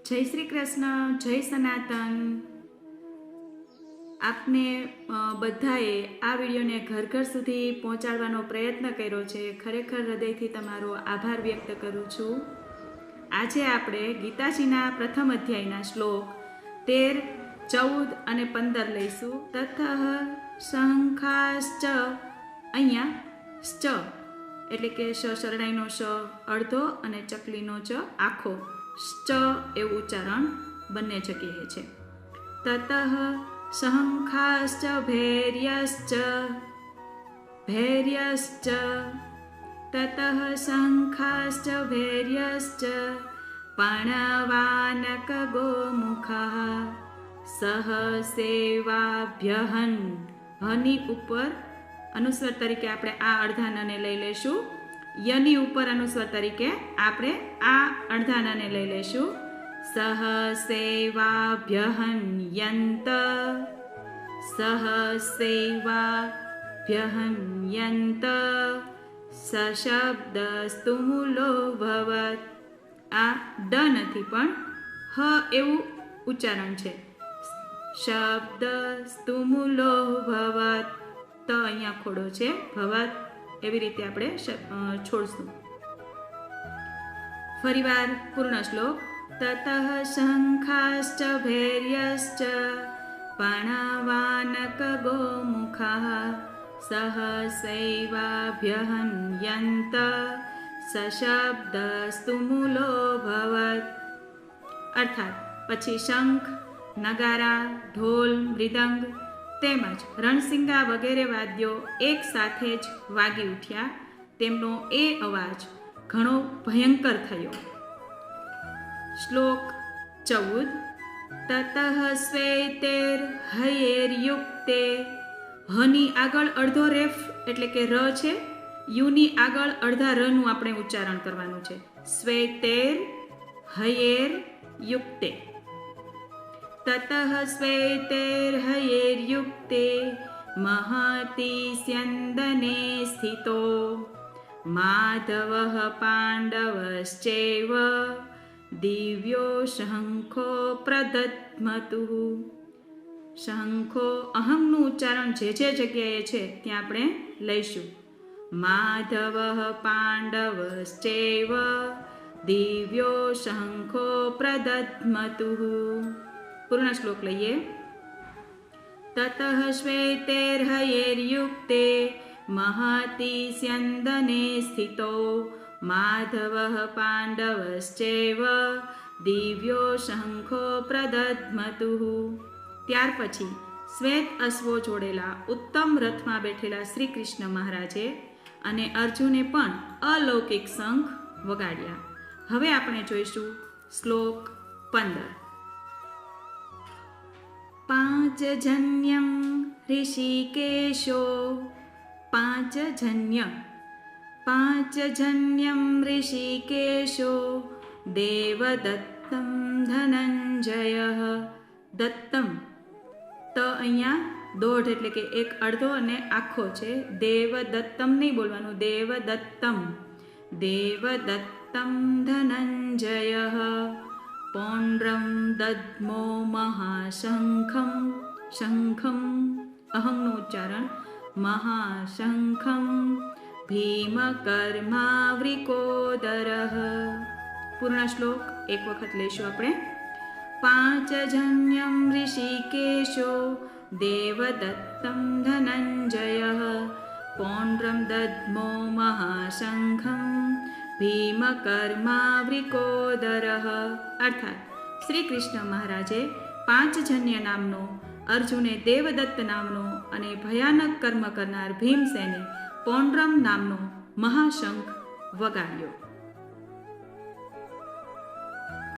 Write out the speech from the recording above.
જય શ્રી કૃષ્ણ, જય સનાતન. આપને બધાએ આ વિડીયોને ઘર ઘર સુધી પહોંચાડવાનો પ્રયત્ન કર્યો છે. ખરેખર હૃદયથી તમારો આભાર વ્યક્ત કરું છું. આજે આપણે ગીતાજીના પ્રથમ અધ્યાયના શ્લોક 13, 14 અને 15 લઈશું. તતઃ શંખાશ્ચ, અહીંયા શ્ચ એટલે કે શરણાઈનો શ અડધો અને ચકલીનો ચ આખો, શ્ચ એવું ઉચ્ચારણ બંને જગ્યાએ છે. તતઃ શંખાશ્ચ ભૈર્યશ્ચ, ભૈર્યશ્ચ, તતઃ શંખાશ્ચ ભૈર્યશ્ચ પણવાનક ગોમુખઃ સહ સેવાભ્યહન. હની ઉપર અનુસ્વાર તરીકે આપણે આ અર્ધાનાને લઈ લેશું. યની ઉપર અનુસ્વાર તરીકે આપણે આ અર્ધાનાને લઈ લેશું. સહ સેવાભ્યહન યંત, સહ સેવાભ્યહન યંત સશબ્દસ્તુ મૂલો ભવત. આ ડ નથી પણ હ એવું ઉચ્ચારણ છે. શબ્દસ્તુ મૂલો ભવત. તો અહીંયા ખોડો છે, ભવત એવી રીતે આપણે છોડશું. ફરીવાર પૂર્ણ શ્લોક. તતઃ શંખાશ્ચ ભૈર્યશ્ચ પણવાનક ગોમુખઃ સહ સૈવાભ્યહન યંત સશબ્દસ્તુ મૂલો ભવત. અર્થાત પછી શંખ, નગારા, ઢોલ, મૃદંગ તેમજ રણસિંગા વગેરે વાદ્યો એક સાથે જ વાગી ઉઠ્યા. તેમનો એ અવાજ ઘણો ભયંકર થયો. શ્લોક 14. તતઃ શ્વેતેર હયેર્યુક્તે. હની આગળ અડધો રેફ એટલે કે ર છે. યુની આગળ અડધા રનું આપણે ઉચ્ચારણ કરવાનું છે. શ્વેતેર હયેર યુક્તે. તતઃ શ્વેતેર હયેર્યુક્તે મહતી સ્યંદને સ્થિતો માધવઃ પાંડવશ્ચૈવ દિવ્યો શંખો પ્રદધ્મતુઃ. શંખો અહંનું ઉચ્ચારણ જે જગ્યાએ છે ત્યાં આપણે લઈશું. માધવઃ પાંડવશ્ચૈવ દિવ્યો શંખો પ્રદધ્મતુઃ. પૂર્ણ શ્લોક લઈએ. તતઃ શ્વેતેર હયેર્યુક્તે મહતી સ્યંદને સ્થિતો માધવઃ પાંડવશ્ચૈવ દિવ્યો શંખો પ્રદધ્મતુઃ. ત્યાર પછી શ્વેત અશ્વો જોડેલા ઉત્તમ રથમાં બેઠેલા શ્રી કૃષ્ણ મહારાજે અને અર્જુને પણ અલૌકિક શંખ વગાડ્યા. હવે આપણે જોઈશું શ્લોક 15. પાંચજન્યમ ઋષિકેશો, પાંચજન્ય, પાંચજન્યમ ઋષિકેશો દેવદત્તમ ધનંજય. દત્તમ તો અહીંયા દોઢ એટલે કે એક અડધો અને આખો છે. દેવદત્તમ નહીં બોલવાનું, દેવદત્તમ. દેવદત્તમ ધનંજય પૌંડ્રમ દદ્મો મહાશંખમ. શંખમ અહંનું ઉચ્ચારણ મહાશંખમ ભીમકર્માવૃકોદરઃ. પૂર્ણ શ્લોક એક વખત લઈશું આપણે. પાંચજન્યમ ઋષિકેશો દેવદત્તમ ધનંજય પૌંડ્રમ દદ્મો મહાશંખમ ભીમકર્માવૃકોદરઃ. અર્થાત શ્રી કૃષ્ણ મહારાજે પાંચજન્ય નામનો, અર્જુને દેવદત્ત નામનો અને ભયાનક કર્મ કરનાર ભીમસેને પૌંડ્રમ નામનો મહાશંખ વગાડ્યો.